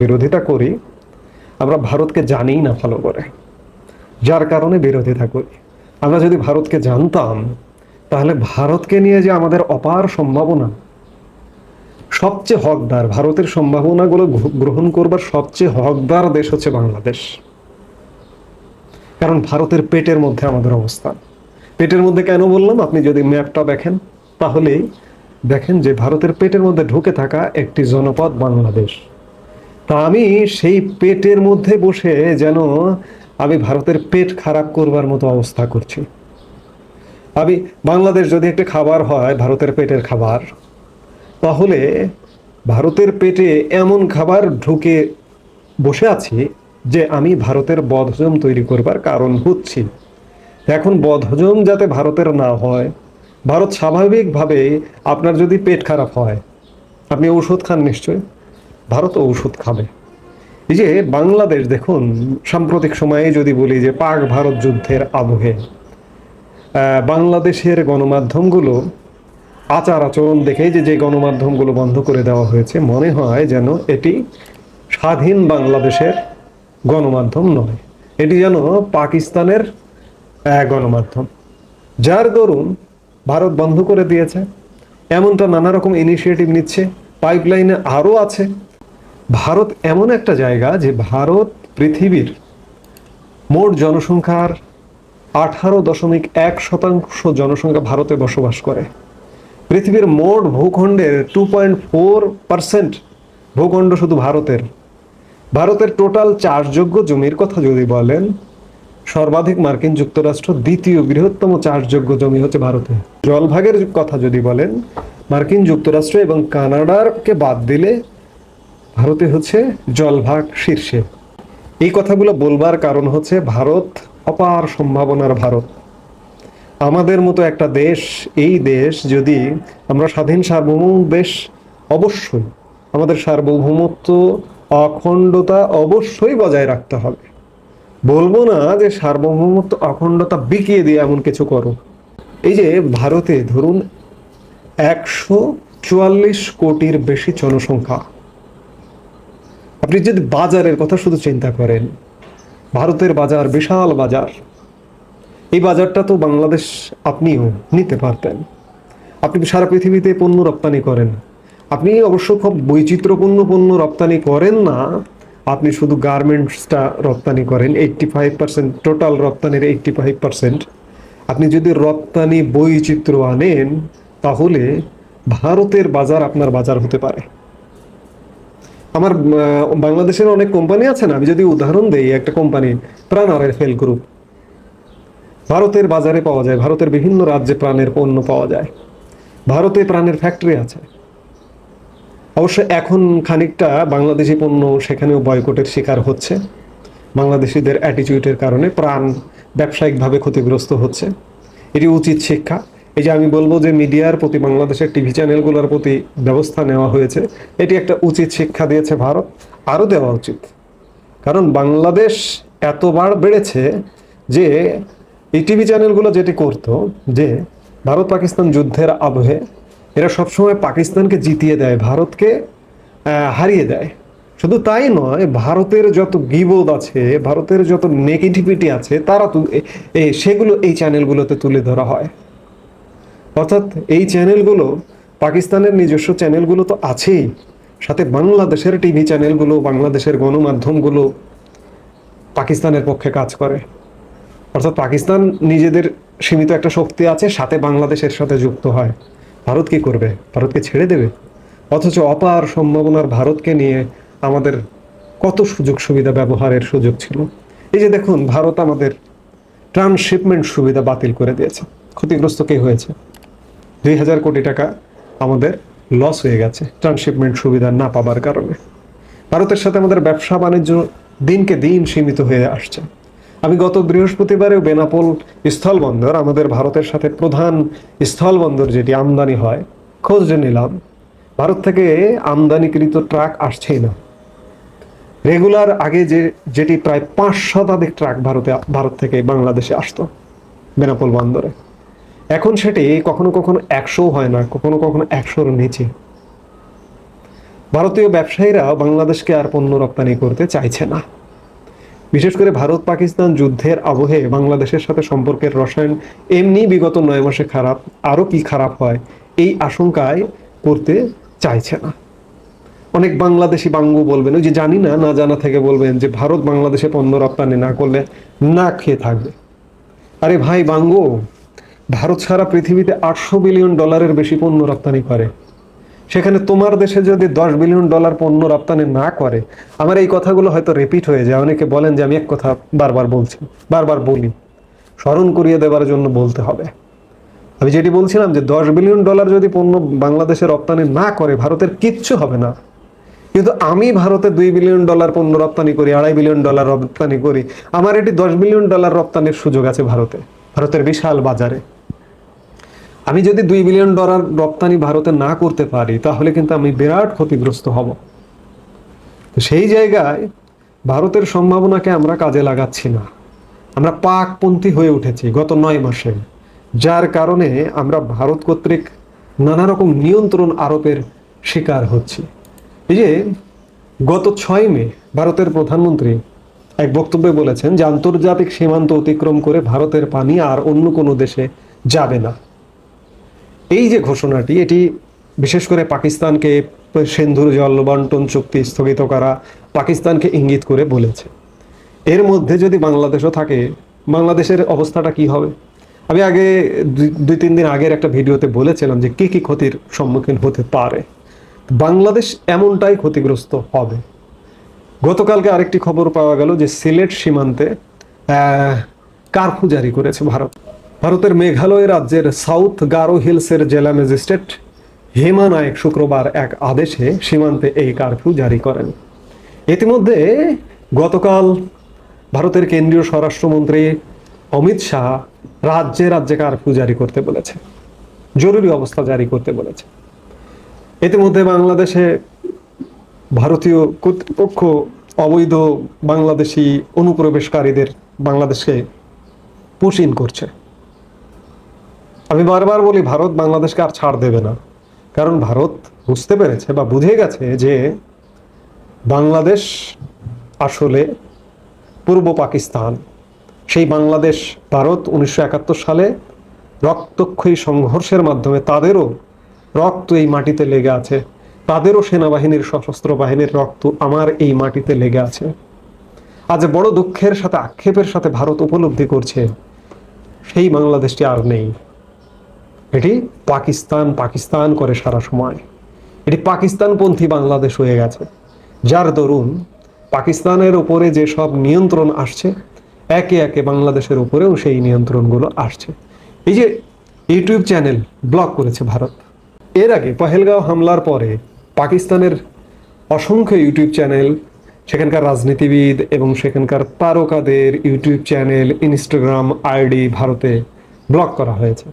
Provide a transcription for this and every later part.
বিরোধিতা করি, আমরা ভারতকে জানিই না ভালো করে, যার কারণে বিরোধিতা করি। আমরা যদি ভারতকে জানতাম, তাহলে ভারতকে নিয়ে যে আমাদের অপার সম্ভাবনা, সবচেয়ে হকদার, ভারতের সম্ভাবনাগুলো গ্রহণ করবার সবচেয়ে হকদার দেশ হচ্ছে বাংলাদেশ। কারণ ভারতের পেটের মধ্যে আমাদের অবস্থান। পেটের মধ্যে কেন বললাম? আপনি যদি ম্যাপটা দেখেন, তাহলেই দেখেন যে ভারতের পেটের মধ্যে ঢুকে থাকা একটি জনপদ বাংলাদেশ। তা আমি সেই পেটের মধ্যে বসে যেন আমি ভারতের পেট খারাপ করবার মতো অবস্থা করছি। আমি বাংলাদেশ যদি একটা খাবার হয়, ভারতের পেটের খাবার, তাহলে ভারতের পেটে এমন খাবার ঢুকে বসে আছি যে আমি ভারতের বদহজম তৈরি করবার কারণ হচ্ছি। এখন বদহজম যাতে ভারতের না হয়, ভারত স্বাভাবিকভাবে, আপনার যদি পেট খারাপ হয়, আপনি ঔষধ খান নিশ্চয়, ভারত ঔষধ খাবে। এই যে বাংলাদেশ দেখুন, সাম্প্রতিক সময়ে যদি বলি যে পাক ভারত যুদ্ধের আবহে বাংলাদেশের গণমাধ্যমগুলো আচার আচরণ দেখে যে গণমাধ্যমগুলো বন্ধ করে দেওয়া হয়েছে, মনে হয় যেন এটি স্বাধীন বাংলাদেশের গণমাধ্যম নয়, এটি যেন পাকিস্তানের গণমাধ্যম, যার দরুন ভারত বন্ধ করে দিয়েছে। এমনটা নানা রকম ইনিশিয়েটিভ নিচ্ছে, পাইপলাইনে আরও আছে। ভারত এমন একটা জায়গা যে ভারত পৃথিবীর মোট জনসংখ্যার 18.1% জনসংখ্যা ভারতে বসবাস করে। পৃথিবীর মোট ভূখণ্ডের 2.4% ভূখণ্ড শুধু ভারতের। ভারতের টোটাল চাষযোগ্য জমির কথা যদি বলেন, সর্বাধিক মার্কিন যুক্তরাষ্ট্র, দ্বিতীয় বৃহত্তম চাষযোগ্য জমি হচ্ছে ভারতে। জলভাগের কথা যদি বলেন, মার্কিন যুক্তরাষ্ট্র এবং কানাডাকে বাদ দিলে ভারতে হচ্ছে জলভাগ শীর্ষে। এই কথাগুলো বলবার কারণ হচ্ছে ভারত অপার সম্ভাবনার ভারত। আমাদের মতো একটা দেশ, এই দেশ যদি আমরা স্বাধীন সার্বভৌম দেশ, অবশ্যই আমাদের সার্বভৌমত্ব, অখণ্ডতা অবশ্যই বজায় রাখতে হবে। বলবো না যে সার্বভৌমত্ব অখণ্ডতা বিকিয়ে দিয়ে এমন কিছু করো। এই যে ভারতে ধরুন 144 কোটির বেশি জনসংখ্যা, আপনি যদি বাজারের কথা শুধু চিন্তা করেন, ভারতের বাজার বিশাল বাজার। এই বাজারটা তো বাংলাদেশ আপনিও নিতে পারতেন। আপনি সারা পৃথিবীতে পণ্য রপ্তানি করেন, আপনি অবশ্য খুব বৈচিত্র্যপূর্ণ পণ্য রপ্তানি করেন না, আপনি শুধু গার্মেন্টসটা রপ্তানি করেন। 85% টোটাল রপ্তানির 85%। আপনি যদি রপ্তানি বৈচিত্র্য আনেন, তাহলে ভারতের বাজার আপনার বাজার হতে পারে। আমার বাংলাদেশের অনেক কোম্পানি আছে না, আমি যদি উদাহরণ দেই, একটা কোম্পানি প্রাণ-আরএফএল গ্রুপ, ভারতের বাজারে পাওয়া যায়, ভারতের বিভিন্ন রাজ্যে প্রাণের পণ্য পাওয়া যায়, ভারতে প্রাণের ফ্যাক্টরি আছে। অবশ্য এখন খানিকটা বাংলাদেশি পণ্য সেখানেও বয়কটের শিকার হচ্ছে, বাংলাদেশিদের অ্যাটিটিউডের কারণে প্রাণ ব্যবসায়িকভাবে ক্ষতিগ্রস্ত হচ্ছে। এটি উচিত শিক্ষা। এই যে আমি বলবো যে মিডিয়ার প্রতি, বাংলাদেশের টিভি চ্যানেলগুলোর প্রতি ব্যবস্থা নেওয়া হয়েছে, এটি একটা উচিত শিক্ষা দিয়েছে ভারত, আরও দেওয়া উচিত। কারণ বাংলাদেশ এতবার বেড়েছে যে এই টিভি চ্যানেলগুলো যেটি করতো, যে ভারত পাকিস্তান যুদ্ধের আবহে এরা সবসময় পাকিস্তানকে জিতিয়ে দেয়, ভারতকে হারিয়ে দেয়। শুধু তাই নয়, ভারতের যত গিবদ আছে, ভারতের যত নেগেটিভিটি আছে, তারা সেগুলো এই চ্যানেলগুলোতে তুলে ধরা হয়। অর্থাৎ এই চ্যানেলগুলো, পাকিস্তানের নিজস্ব চ্যানেলগুলো তো আছেই, সাথে বাংলাদেশের টিভি চ্যানেলগুলো, বাংলাদেশের গণমাধ্যমগুলো পাকিস্তানের পক্ষে কাজ করে। অর্থাৎ পাকিস্তান নিজেদের সীমিত একটা শক্তি আছে, সাথে বাংলাদেশের সাথে যুক্ত হয়। ভারত কি করবে? ভারতকে ছেড়ে দেবে? অথচ অপার সম্ভাবনার ভারতকে নিয়ে আমাদের কত সুযোগ সুবিধা ব্যবহারের সুযোগ ছিল। এই যে দেখুন, ভারত আমাদের ট্রান্সশিপমেন্ট সুবিধা বাতিল করে দিয়েছে। ক্ষতিগ্রস্ত কে হয়েছে? 2000 কোটি টাকা আমাদের লস হয়ে গেছে ট্রান্সশিপমেন্ট সুবিধা না পাবার কারণে। ভারতের সাথে আমাদের ব্যবসা বাণিজ্য দিনকে দিন সীমিত হয়ে আসছে। আমি গত বৃহস্পতিবারেও বেনাপোল স্থলবন্দর, আমাদের ভারতের সাথে প্রধান স্থলবন্দর যেটি আমদানি হয়, খোঁজ নিলাম, ভারত থেকে আমদানিকৃত ট্রাক আসছেই না। রেগুলার আগে যেটি প্রায় 5 শতাধিক ট্রাক ভারত থেকে বাংলাদেশে আসতো বেনাপোল বন্দরে, এখন সেটি কখনো কখনো 100 হয় না, কখনো কখনো 100-র নিচে। ভারতীয় ব্যবসায়ীরা বাংলাদেশকে আর পণ্য রপ্তানি করতে চাইছে না। বিশেষ করে ভারত পাকিস্তান যুদ্ধের আবহে বাংলাদেশের সাথে সম্পর্কের রসায়ন এমনি বিগত 9 মাসে খারাপ, আরো কি খারাপ হয় এই আশঙ্কায় করতে চাইছে না। অনেক বাংলাদেশি বাঙ্গু বলবেন, ওই যে জানি না, না জানা থেকে বলবেন যে ভারত বাংলাদেশে পণ্য রপ্তানি না করলে না খেয়ে থাকবে। আরে ভাই বাঙ্গু, ভারত সারা পৃথিবীতে $800 বিলিয়ন বেশি পণ্য রপ্তানি করে। সেখানে তোমার দেশে যদি $10 বিলিয়ন পণ্য রপ্তানি না করে, আমার এই কথাগুলো হয়তো রিপিট হয়ে যায়। অনেকে বলেন যে আমি এক কথা বারবার বলছি, বারবার বলি, স্মরণ করিয়ে দেওয়ার জন্য বলতে হবে। আমি যেটি বলছিলাম যে $10 বিলিয়ন যদি পণ্য বাংলাদেশে রপ্তানি না করে, ভারতের কিচ্ছু হবে না। কিন্তু আমি ভারতে $2 বিলিয়ন পণ্য রপ্তানি করি, $2.5 বিলিয়ন রপ্তানি করি, আমার এটি $10 বিলিয়ন রপ্তানির সুযোগ আছে ভারতের বিশাল বাজারে। আমি যদি $2 বিলিয়ন রপ্তানি ভারতে না করতে পারি, তাহলে কিন্তু আমি বিরাট ক্ষতিগ্রস্ত হব। তো সেই জায়গায় ভারতের সম্ভাবনাকে আমরা কাজে লাগাচ্ছি না। আমরা পাকপন্থী হয়ে উঠেছি গত 9 মাসে, যার কারণে আমরা ভারত কর্তৃক নানা রকম নিয়ন্ত্রণ আরোপের শিকার হচ্ছি। এই যে গত 6 মে ভারতের প্রধানমন্ত্রী এক বক্তব্যে বলেছেন যে আন্তর্জাতিক সীমান্ত অতিক্রম করে ভারতের পানি আর অন্য কোনো দেশে যাবে না। এই যে ঘোষণাটি, এটি বিশেষ করে পাকিস্তানকে সিন্ধুর জল বন্টন চুক্তি স্থগিত করা পাকিস্তানকে ইঙ্গিত করে বলেছে। এর মধ্যে যদি বাংলাদেশও থাকে, বাংলাদেশের অবস্থাটা কি হবে? আমি আগে 2-3 দিন আগের একটা ভিডিওতে বলেছিলাম যে কি কি ক্ষতির সম্মুখীন হতে পারে। বাংলাদেশ এমনটাই ক্ষতিগ্রস্ত হবে। গতকালকে আরেকটি খবর পাওয়া গেল যে সিলেট সীমান্তে কারফিউ জারি করেছে ভারতের মেঘালয় রাজ্যের সাউথ গারো হিলসের জেলা ম্যাজিস্ট্রেট হেমা নায়েক শুক্রবার এক আদেশে সীমান্তে এই কারফিউ জারি করেন। ইতিমধ্যে গতকাল ভারতের কেন্দ্রীয় স্বরাষ্ট্রমন্ত্রী অমিত শাহ রাজ্যে রাজ্যে কারফিউ জারি করতে বলেছে, জরুরি অবস্থা জারি করতে বলেছে। ইতিমধ্যে বাংলাদেশে ভারতীয় কর্তৃপক্ষ অবৈধ বাংলাদেশি অনুপ্রবেশকারীদের বাংলাদেশকে পুশিন করছে। আমি বারবার বলি, ভারত বাংলাদেশকে আর ছাড় দেবে না, কারণ ভারত বুঝতে পেরেছে বা বুঝে গেছে যে বাংলাদেশ আসলে পূর্ব পাকিস্তান। সেই বাংলাদেশ ভারত 1971 সালে রক্তক্ষয়ী সংঘর্ষের মাধ্যমে তাদেরও রক্ত এই মাটিতে লেগে আছে, তাদেরও সেনাবাহিনীর সশস্ত্র বাহিনীর রক্ত আমার এই মাটিতে লেগে আছে। আজ বড় দুঃখের সাথে আক্ষেপের সাথে ভারত উপলব্ধি করছে সেই বাংলাদেশটি আর নেই। এটি পাকিস্তান পাকিস্তান করে সারা সময়, এটি পাকিস্তানপন্থী বাংলাদেশ হয়ে গেছে, যার দরুন পাকিস্তানের উপরে যে সব নিয়ন্ত্রণ আসছে, একে একে বাংলাদেশের উপরেও সেই নিয়ন্ত্রণগুলো আসছে। এই যে ইউটিউব চ্যানেল ব্লক করেছে ভারত, এর আগে পহেলগাঁও হামলার পরে পাকিস্তানের অসংখ্য ইউটিউব চ্যানেল, সেখানকার রাজনীতিবিদ এবং সেখানকার তারকাদের ইউটিউব চ্যানেল, ইনস্টাগ্রাম আইডি ভারতে ব্লক করা হয়েছে।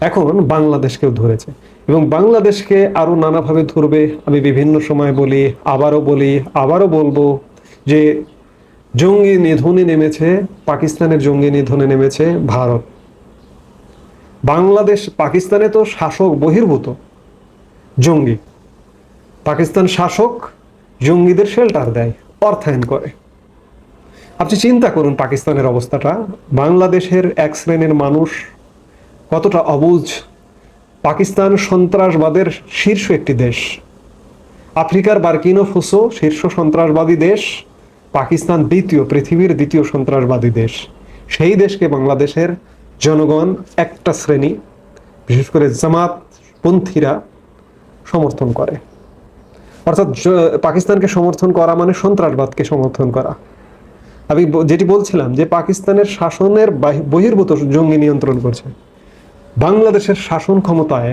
এখন বাংলাদেশকেও ধরেছে এবং বাংলাদেশকে আরো নানাভাবে ধরবে। আমি বিভিন্ন সময় বলি, আবারও বলবো যে জঙ্গি নিধনে নেমেছে, পাকিস্তানের জঙ্গি নিধনে নেমেছে ভারত। বাংলাদেশ, পাকিস্তানে তো শাসক বহির্ভূত জঙ্গি, পাকিস্তান শাসক জঙ্গিদের শেল্টার দেয়, অর্থায়ন করে। আপনি চিন্তা করুন পাকিস্তানের অবস্থাটা, বাংলাদেশের এক শ্রেণীর মানুষ কতটা অবুঝ। পাকিস্তান সন্ত্রাসবাদের শীর্ষ একটি দেশ, আফ্রিকার বার্কিনো ফুসো শীর্ষ সন্ত্রাসবাদী দেশ, পাকিস্তান পৃথিবীর দ্বিতীয় সন্ত্রাসবাদী দেশ। সেই দেশকে বাংলাদেশের জনগণ একটা শ্রেণী, বিশেষ করে জামাতপন্থীরা সমর্থন করে। অর্থাৎ পাকিস্তানকে সমর্থন করা মানে সন্ত্রাসবাদকে সমর্থন করা। আমি যেটি বলছিলাম যে পাকিস্তানের শাসনের বহির্ভূত জঙ্গি নিয়ন্ত্রণ করছে, বাংলাদেশের শাসন ক্ষমতায়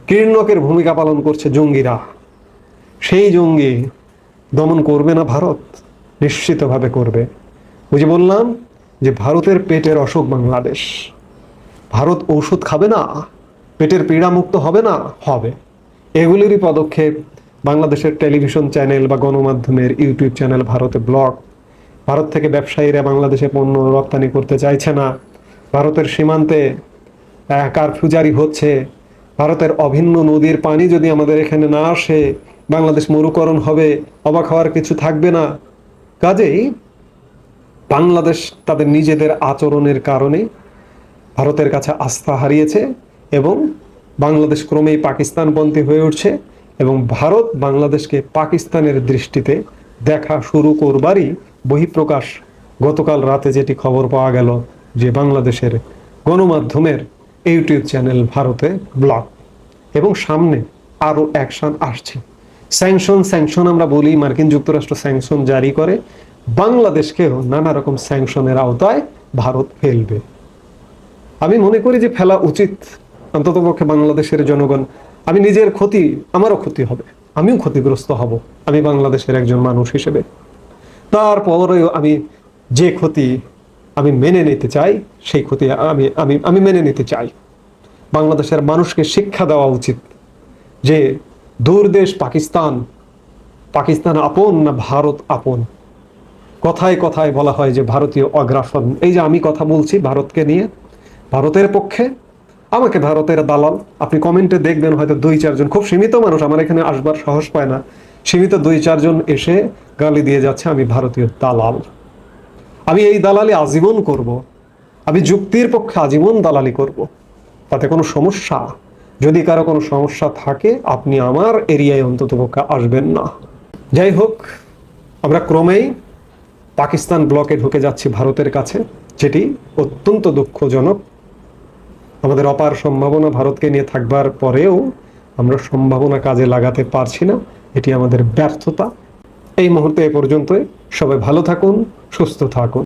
কীর্ণকের ভূমিকা পালন করছে জঙ্গিরা। সেই জঙ্গি দমন করবে না ভারত? নিশ্চিতভাবে করবে। ওই যে বললাম যে ভারতের পেটের অসুখ বাংলাদেশ, ভারত ঔষধ খাবে না, পেটের পীড়া মুক্ত হবে না, হবে। এগুলিরই পদক্ষেপ বাংলাদেশের টেলিভিশন চ্যানেল বা গণমাধ্যমের ইউটিউব চ্যানেল ভারতে ব্লক। ভারত থেকে ব্যবসায়ীরা বাংলাদেশে পণ্য রপ্তানি করতে চাইছে না, ভারতের সীমান্তে কারফিউ জারি হচ্ছে, ভারতের অভিন্ন নদীর পানি যদি আমাদের এখানে না আসে, বাংলাদেশ মরুকরণ হবে, অবাক হওয়ার কিছু থাকবে না। কাজেই বাংলাদেশ তাদের নিজেদের আচরণের কারণে ভারতের কাছে আস্থা হারিয়েছে এবং বাংলাদেশ ক্রমেই পাকিস্তানপন্থী হয়ে উঠছে এবং ভারত বাংলাদেশকে পাকিস্তানের দৃষ্টিতে দেখা শুরু করবারই বহিঃপ্রকাশ গতকাল রাতে যেটি খবর পাওয়া গেল যে বাংলাদেশের গণমাধ্যমের ইউটিউব চ্যানেল ভারতে ব্লক, এবং সামনে আরো অ্যাকশন আসছে। স্যাংশন আমরা বলি, মার্কিন যুক্তরাষ্ট্র স্যাংশন জারি করে, বাংলাদেশকেও নানা রকম স্যাংশনের আওতায় ভারত ফেলবে। আমি মনে করি যে ফেলা উচিত, অন্ততপক্ষে বাংলাদেশের জনগণ, আমি নিজের ক্ষতি, আমারও ক্ষতি হবে, আমিও ক্ষতিগ্রস্ত হব আমি বাংলাদেশের একজন মানুষ হিসেবে। তারপরেও আমি যে ক্ষতি আমি মেনে নিতে চাই, সেই ক্ষতি আমি আমি আমি মেনে নিতে চাই। বাংলাদেশের মানুষকে শিক্ষা দেওয়া উচিত যে দূর দেশ পাকিস্তান, পাকিস্তান আপন না ভারত আপন। কথায় কথায় বলা হয় যে ভারতীয় অগ্রাসন। এই যে আমি কথা বলছি ভারতকে নিয়ে, ভারতের পক্ষে, আমাকে ভারতের দালাল, আপনি কমেন্টে দেখবেন হয়তো 2-4 জন, খুব সীমিত মানুষ, আমার এখানে আসবার সাহস পায় না, সীমিত 2-4 জন এসে গালি দিয়ে যাচ্ছে আমি ভারতীয় দালাল। আমি এই দালালি আজীবন করব, আমি যুক্তির পক্ষে আজীবন দালালি করব, তাতে কোনো সমস্যা, যদি কারো কোনো সমস্যা থাকে আপনি আমার এরিয়ায় অন্ততপক্ষে আসবেন না। যাই হোক, আমরা ক্রমেই পাকিস্তান ব্লকে ঢুকে যাচ্ছি ভারতের কাছে, যেটি অত্যন্ত দুঃখজনক। আমাদের অপার সম্ভাবনা ভারতকে নিয়ে থাকবার পরেও আমরা সম্ভাবনা কাজে লাগাতে পারছি না, এটি আমাদের ব্যর্থতা। এই মুহূর্তে এ পর্যন্তই। সবাই ভালো থাকুন, সুস্থ থাকুন।